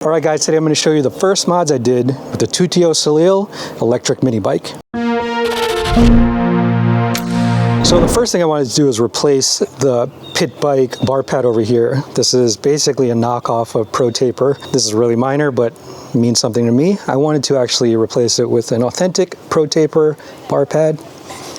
Alright guys, today I'm going to show you the first mods I did with the Tuttio Soleil electric mini bike. So the first thing I wanted to do is replace the pit bike bar pad over here. This is basically a knockoff of Pro Taper. This is really minor, but it means something to me. I wanted to actually replace it with an authentic Pro Taper bar pad.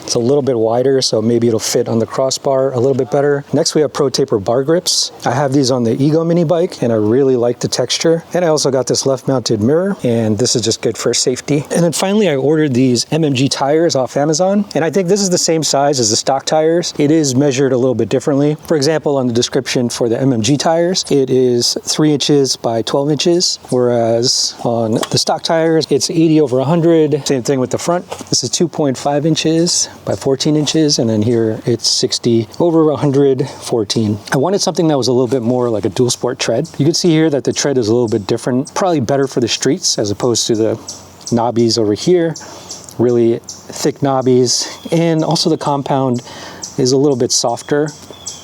It's a little bit wider, so maybe it'll fit on the crossbar a little bit better. Next, we have Pro Taper bar grips. I have these on the Ego mini bike, and I really like the texture. And I also got this left-mounted mirror, and this is just good for safety. And then finally, I ordered these MMG tires off Amazon, and I think this is the same size as the stock tires. It is measured a little bit differently. For example, on the description for the MMG tires, it is 3 inches by 12 inches, whereas on the stock tires, it's 80/100. Same thing with the front. This is 2.5 inches by 14 inches, and then here it's 60/114. I wanted something that was a little bit more like a dual sport tread. You can see here that the tread is a little bit different, probably better for the streets as opposed to the knobbies over here. Really thick knobbies, and also the compound is a little bit softer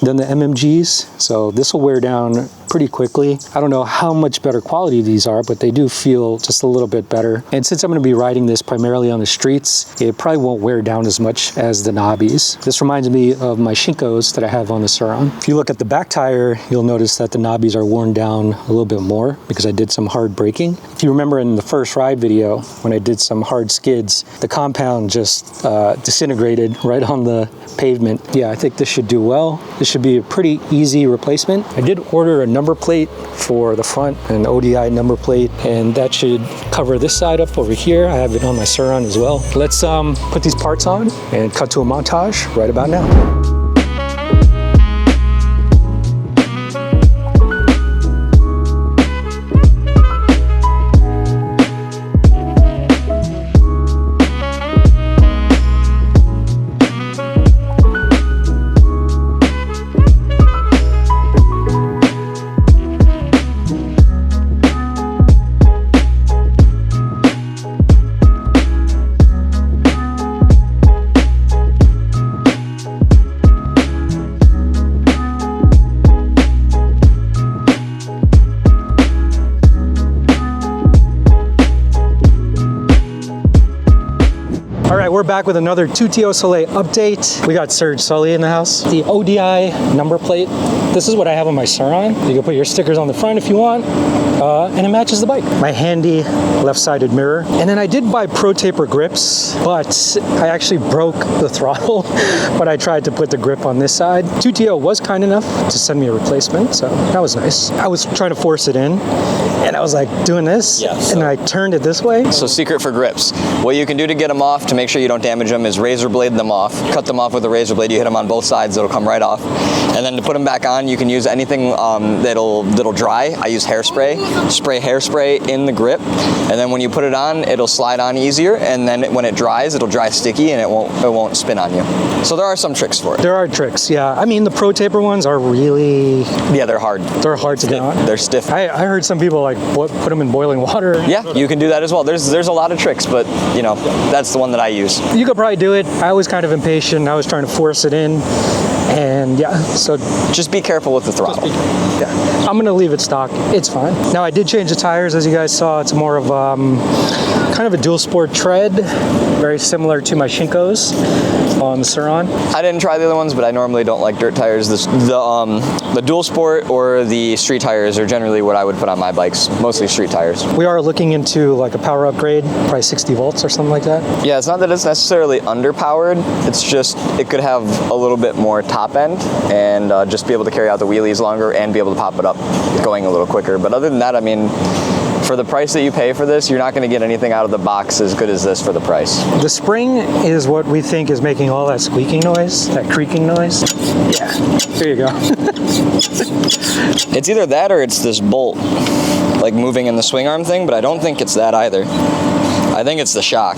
than the MMGs, so this will wear down pretty quickly. I don't know how much better quality these are, but they do feel just a little bit better. And since I'm going to be riding this primarily on the streets, it probably won't wear down as much as the knobbies. This reminds me of my Shinkos that I have on the Sur-Ron. If you look at the back tire, you'll notice that the knobbies are worn down a little bit more because I did some hard braking. If you remember in the first ride video, when I did some hard skids, the compound just disintegrated right on the pavement. Yeah, I think this should do well. This should be a pretty easy replacement. I did order a number plate for the front, an ODI number plate, and that should cover this side up over here. I have it on my Sur-Ron as well. Let's put these parts on and cut to a montage right about now. We're back with another Tuttio Soleil update. We got Surge Sully in the house. The ODI number plate. This is what I have on my Sur-Ron. You can put your stickers on the front if you want, and it matches the bike. My handy left-sided mirror. And then I did buy Pro Taper grips, but I actually broke the throttle when I tried to put the grip on this side. Tuttio was kind enough to send me a replacement, so that was nice. I was trying to force it in, and I was like doing this, and I turned it this way. So secret for grips. What you can do to get them off to make sure you don't damage them is razor blade them off. Cut them off with a razor blade. You hit them on both sides, it'll come right off. And then to put them back on, you can use anything that'll dry. I use hairspray. Spray hairspray in the grip, and then when you put it on, it'll slide on easier. And then when it dries, it'll dry sticky, and it won't spin on you. So there are some tricks for it. There are tricks, yeah. I mean, the Pro Taper ones are really... Yeah, they're hard. They're hard to get on. They're stiff. I heard some people like put them in boiling water. Yeah, you can do that as well. There's a lot of tricks, but you know, that's the one that I use. You could probably do it. I was kind of impatient. I was trying to force it in, and yeah, so just be careful with the throttle. Yeah, I'm gonna leave it stock. It's fine. Now I did change the tires, as you guys saw. It's more of kind of a dual sport tread, very similar to my Shinkos on the Sur-Ron. I didn't try the other ones, but I normally don't like dirt tires. The dual sport or the street tires are generally what I would put on my bikes, mostly street tires. We are looking into like a power upgrade, probably 60 volts or something like that. Yeah, it's not that it's necessarily underpowered, it's just it could have a little bit more top end and just be able to carry out the wheelies longer and be able to pop it up going a little quicker. But other than that, I mean, for the price that you pay for this, you're not going to get anything out of the box as good as this for the price. The spring is what we think is making all that squeaking noise, that creaking noise. Yeah, there you go. It's either that or it's this bolt, like moving in the swing arm thing, but I don't think it's that either. I think it's the shock.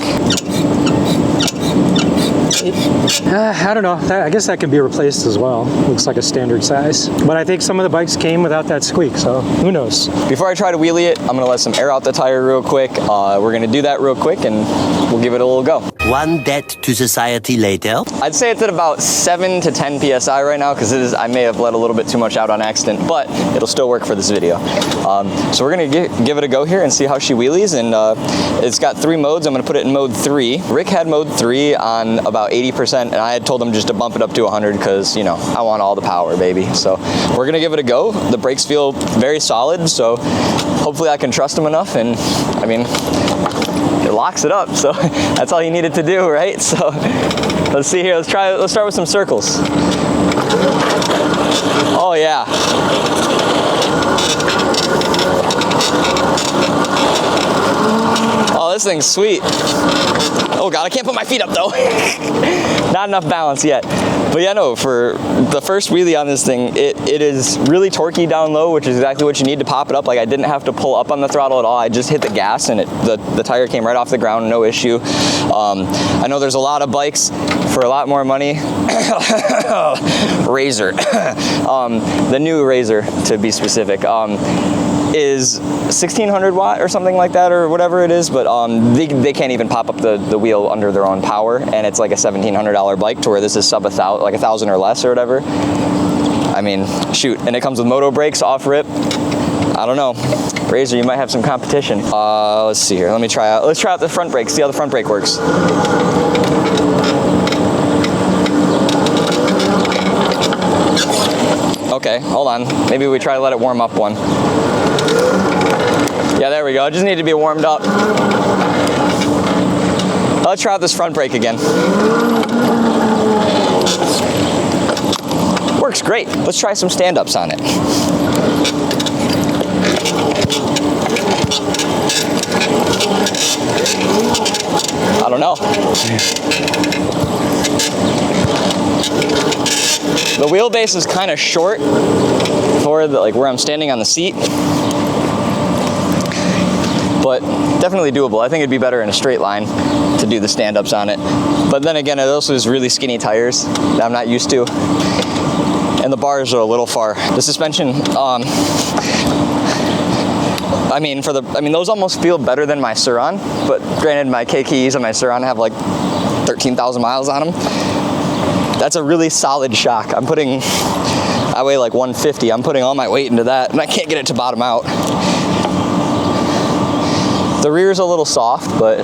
I don't know. I guess that could be replaced as well. Looks like a standard size. But I think some of the bikes came without that squeak, so who knows? Before I try to wheelie it, I'm gonna let some air out the tire real quick. We're gonna do that real quick and we'll give it a little go. One debt to society later. I'd say it's at about 7 to 10 PSI right now because I may have let a little bit too much out on accident, but it'll still work for this video. So we're gonna give it a go here and see how she wheelies, and it's got 3 modes. I'm gonna put it in mode 3. Rick had mode 3 on about 80%, and I had told him just to bump it up to 100 because, you know, I want all the power, baby. So we're gonna give it a go. The brakes feel very solid, so hopefully I can trust them enough, and I mean, it locks it up, so that's all you needed to do, right? So let's see here, let's start with some circles. Oh yeah. Oh, this thing's sweet. Oh God, I can't put my feet up though. Not enough balance yet. But yeah, no, for the first wheelie on this thing, it is really torquey down low, which is exactly what you need to pop it up. Like, I didn't have to pull up on the throttle at all. I just hit the gas and the tire came right off the ground, no issue. I know there's a lot of bikes for a lot more money. Razor. The new Razor, to be specific. Is 1600 watt or something like that, or whatever it is, but they can't even pop up the wheel under their own power, and it's like a $1,700 bike, to where this is sub like 1,000 or less or whatever. I mean, shoot, and it comes with moto brakes off rip. I don't know, Razor, you might have some competition. Let's see here. Let's try out the front brake. See how the front brake works. Okay, hold on. Maybe we try to let it warm up one. Yeah, there we go. It just needed to be warmed up. Let's try out this front brake again. Works great. Let's try some stand-ups on it. I don't know. The wheelbase is kind of short for where I'm standing on the seat, but definitely doable. I think it'd be better in a straight line to do the stand-ups on it. But then again, it also is really skinny tires that I'm not used to, and the bars are a little far. The suspension, I mean, those almost feel better than my Sur-Ron, but granted, my KKEs and my Sur-Ron have like 13,000 miles on them. That's a really solid shock. I weigh like 150. I'm putting all my weight into that, and I can't get it to bottom out. The rear's a little soft, but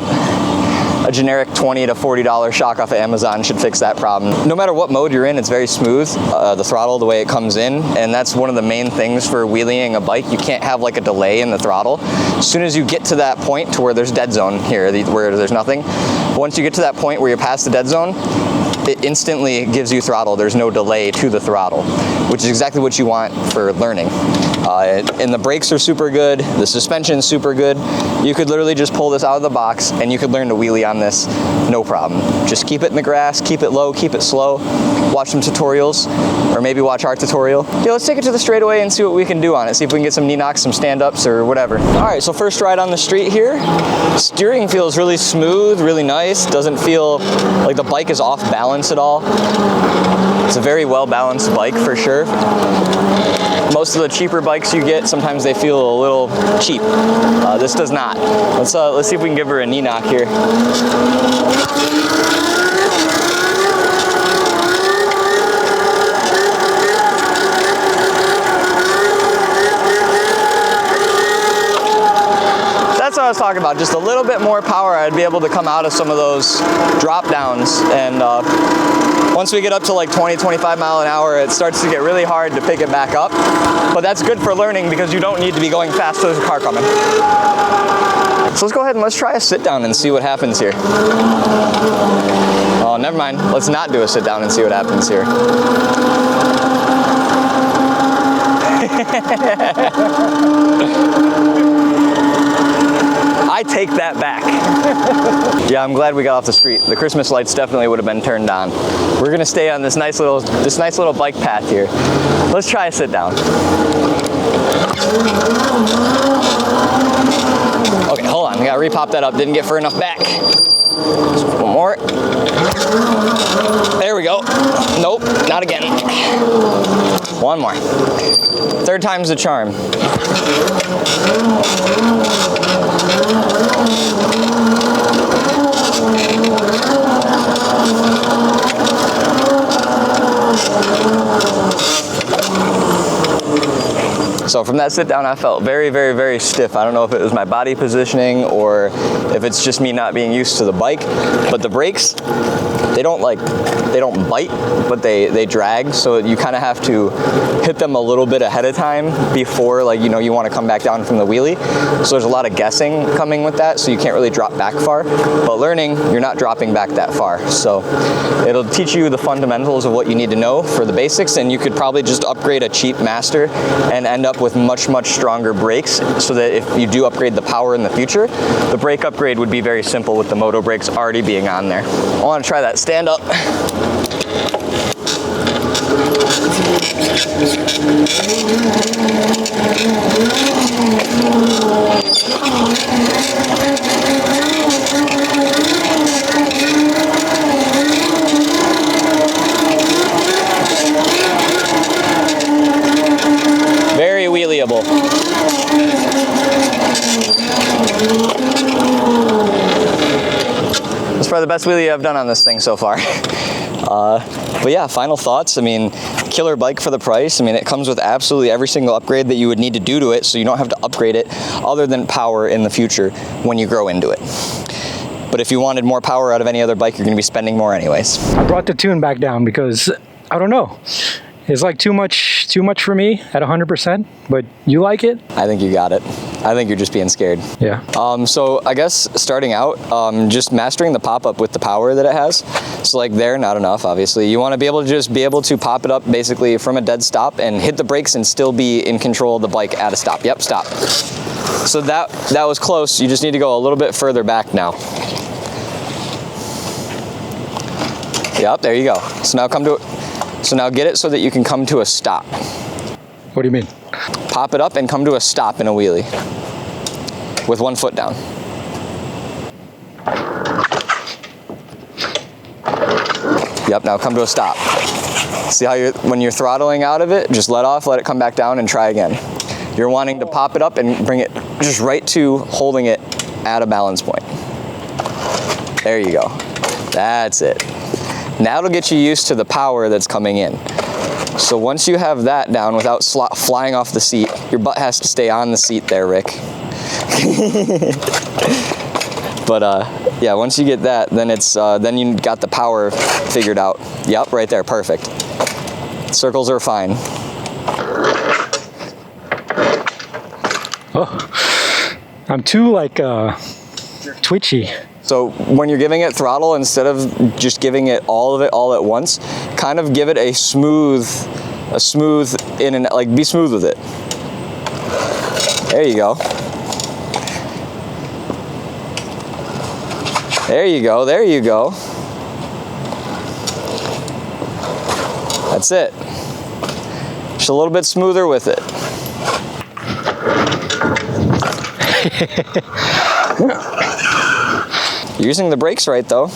a generic $20 to $40 shock off of Amazon should fix that problem. No matter what mode you're in, it's very smooth, the throttle, the way it comes in, and that's one of the main things for wheeling a bike. You can't have like a delay in the throttle. As soon as you get to that point to where there's dead zone here, where there's nothing, once you get to that point where you're past the dead zone, it instantly gives you throttle. There's no delay to the throttle, which is exactly what you want for learning. And the brakes are super good. The suspension's super good. You could literally just pull this out of the box and you could learn to wheelie on this, no problem. Just keep it in the grass, keep it low, keep it slow. Watch some tutorials, or maybe watch our tutorial. Yeah, let's take it to the straightaway and see what we can do on it. See if we can get some knee knocks, some stand-ups, or whatever. All right, so first ride on the street here. Steering feels really smooth, really nice. Doesn't feel like the bike is off balance at all. It's a very well-balanced bike for sure. Most of the cheaper bikes you get, sometimes they feel a little cheap. This does not. Let's see if we can give her a knee knock here. That's what I was talking about. Just a little bit more power, I'd be able to come out of some of those drop downs, and once we get up to like 20, 25 mile an hour, it starts to get really hard to pick it back up. But that's good for learning because you don't need to be going fast, so there's a car coming. So let's go ahead and let's try a sit down and see what happens here. Oh, never mind. Let's not do a sit down and see what happens here. I take that back. Yeah, I'm glad we got off the street. The Christmas lights definitely would have been turned on. We're gonna stay on this nice little bike path here. Let's try a sit down. Okay, hold on. I gotta repop that up. Didn't get far enough back. Just one more. There we go. Nope, not again. One more. Third time's the charm. So from that sit down, I felt very, very, very stiff. I don't know if it was my body positioning or if it's just me not being used to the bike, but the brakes, they don't bite, but they drag. So you kind of have to hit them a little bit ahead of time before, like, you know, you want to come back down from the wheelie. So there's a lot of guessing coming with that. So you can't really drop back far, but learning, you're not dropping back that far. So it'll teach you the fundamentals of what you need to know for the basics. And you could probably just upgrade a cheap master and end up with much, much stronger brakes, so that if you do upgrade the power in the future, the brake upgrade would be very simple with the moto brakes already being on there. I want to try that stand up. Very wheelieable. That's probably the best wheelie I've done on this thing so far. But yeah, final thoughts. I mean, killer bike for the price. I mean, it comes with absolutely every single upgrade that you would need to do to it, so you don't have to upgrade it other than power in the future when you grow into it. But if you wanted more power out of any other bike, you're going to be spending more anyways. I brought the tune back down because, I don't know, it's like too much for me at 100%, but you like it? I think you got it. I think you're just being scared. Yeah. So I guess starting out, just mastering the pop-up with the power that it has. So like there, not enough, obviously. You want to be able to just be able to pop it up basically from a dead stop and hit the brakes and still be in control of the bike at a stop. Yep, stop. So that was close. You just need to go a little bit further back now. Yep, there you go. So now get it so that you can come to a stop. What do you mean? Pop it up and come to a stop in a wheelie with one foot down. Yep, now come to a stop. See how when you're throttling out of it, just let off, let it come back down and try again. You're wanting to pop it up and bring it just right to holding it at a balance point. There you go. That's it. Now it'll get you used to the power that's coming in. So once you have that down without flying off the seat, your butt has to stay on the seat there, Rick. But yeah, once you get that, then it's then you got the power figured out. Yep, right there, perfect. Circles are fine. Oh, I'm too like twitchy. So when you're giving it throttle, instead of just giving it all at once, kind of give it a smooth in and like be smooth with it. There you go. There you go, there you go. That's it. Just a little bit smoother with it. You're using the brakes right though.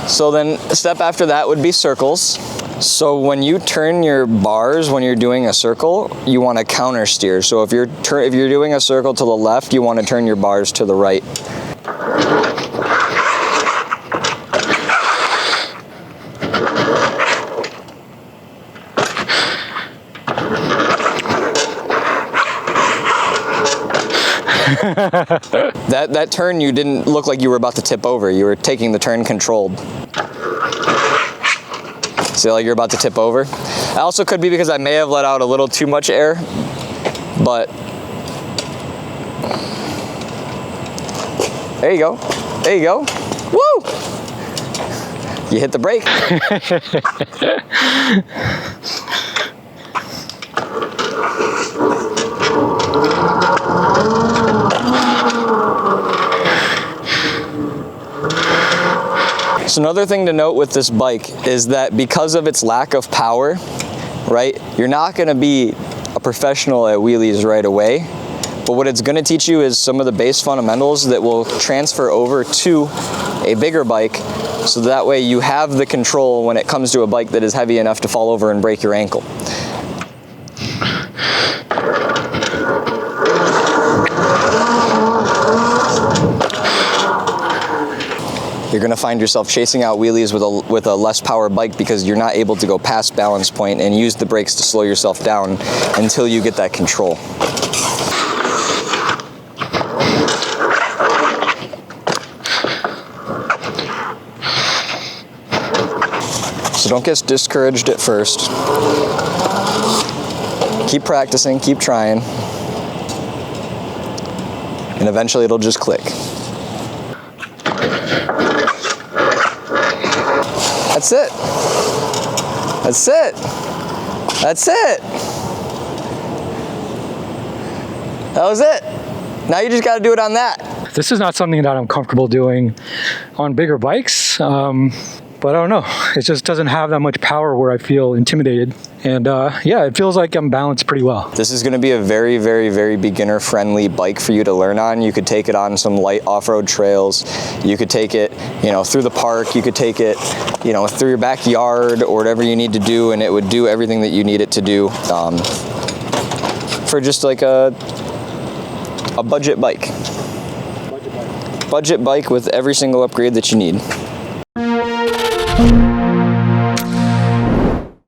So then step after that would be circles. So when you turn your bars when you're doing a circle, you want to counter steer. So if you're doing a circle to the left, you want to turn your bars to the right. That turn, you didn't look like you were about to tip over. You were taking the turn controlled. See, like you're about to tip over. It also could be because I may have let out a little too much air, but there you go. There you go. Woo! You hit the brake. So another thing to note with this bike is that because of its lack of power, right, you're not going to be a professional at wheelies right away, But what it's going to teach you is some of the base fundamentals that will transfer over to a bigger bike, so that way you have the control when it comes to a bike that is heavy enough to fall over and break your ankle. You're going to find yourself chasing out wheelies with a less power bike because you're not able to go past balance point and use the brakes to slow yourself down until you get that control. So don't get discouraged at first. Keep practicing, keep trying, and eventually it'll just click. That's it. That's it. That's it. That was it. Now you just got to do it on that. This is not something that I'm comfortable doing on bigger bikes, but I don't know. It just doesn't have that much power where I feel intimidated. And yeah, it feels like I'm balanced pretty well. This is going to be a very, very, very beginner-friendly bike for you to learn on. You could take it on some light off-road trails. You could take it, you know, through the park. You could take it, you know, through your backyard or whatever you need to do, and it would do everything that you need it to do for just like a budget bike. Budget bike with every single upgrade that you need.